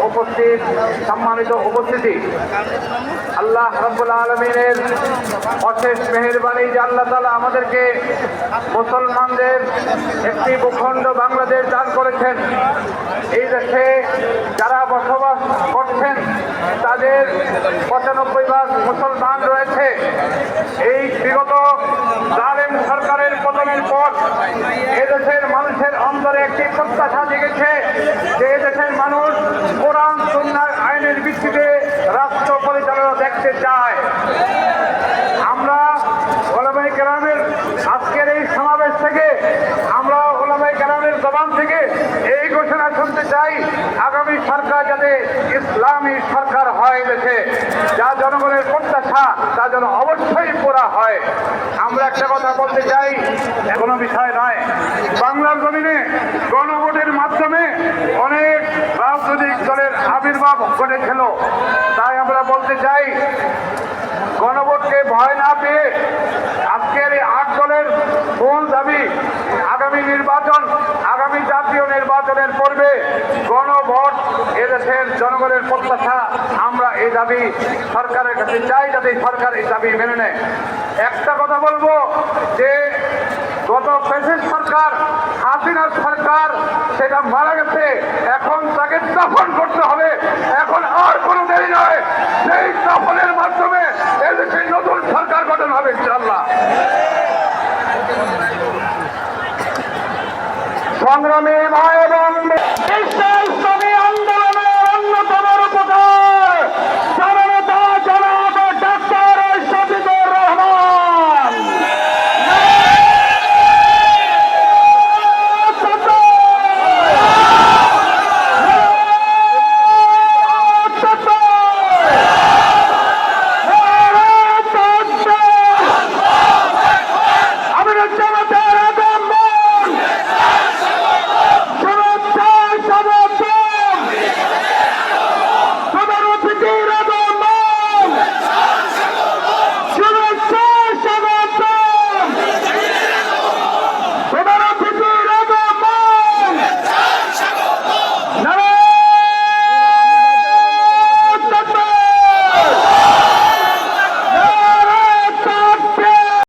উপস্থিত সম্মানিত উপস্থিতি, আল্লাহ রাব্বুল আলামিনের অশেষ মেহেরবানি যে আল্লাহ তাআলা আমাদেরকে মুসলমানদের একটি ভূখণ্ড বাংলাদেশ দান করেছেন। এই দেশে যারা বসবাস করছেন তাদের ৯৫% মুসলমান রয়েছে। এই বিগত জালেম সরকারের পতনের পর এদেশের মানুষের অন্তরে একটি প্রত্যাশা জেগেছে যে এদেশের মানুষ কোরআন সুন্নাহ আইনের ভিত্তিতে রাষ্ট্র পরিচালনা দেখতে চায়। আমরা ওলামায়ে কেরামের আজকের এই সমাবেশ থেকে আমরা ওলামায়ে কেরামের জবান থেকে এই ঘোষণা শুনতে চাই, আগামী সরকার যাতে ইসলামী সরকার হয় দেশে, যা জনগণের প্রত্যাশা তা যেন অবশ্যই পুরা হয়। আমরা একটা কথা বলতে চাই, কোনো বিষয় নয়, বাংলার জমিনে গণভোটের মাধ্যমে অনেক রাজনৈতিক দলের আবির্ভাব ঘটেছিল। তাই আমরা বলতে চাই, গণভোটকে ভয় না পেয়ে আজকের এই ৮ দলের মূল দাবি আগামী নির্বাচন, আগামী জাতীয় নির্বাচনের পূর্বে গণভোট এদেশের জনগণের প্রত্যাশা। আমরা এই দাবি সরকারের কাছে চাই, যাতে সরকার এই দাবি মেনে নেয়। একটা কথা বলবো যে গত ফ্যাসিস্ট সরকার, হাসিনার সরকার, সেটা মারা গেছে, এখন তাকে দাফন করতে হবে। এখন আর কোনো দেরি নয়, সেই দাফনের মাধ্যমে এদেশে নতুন সরকার গঠন হবে ইনশাআল্লাহ। সংগ্রামী ভাই এবং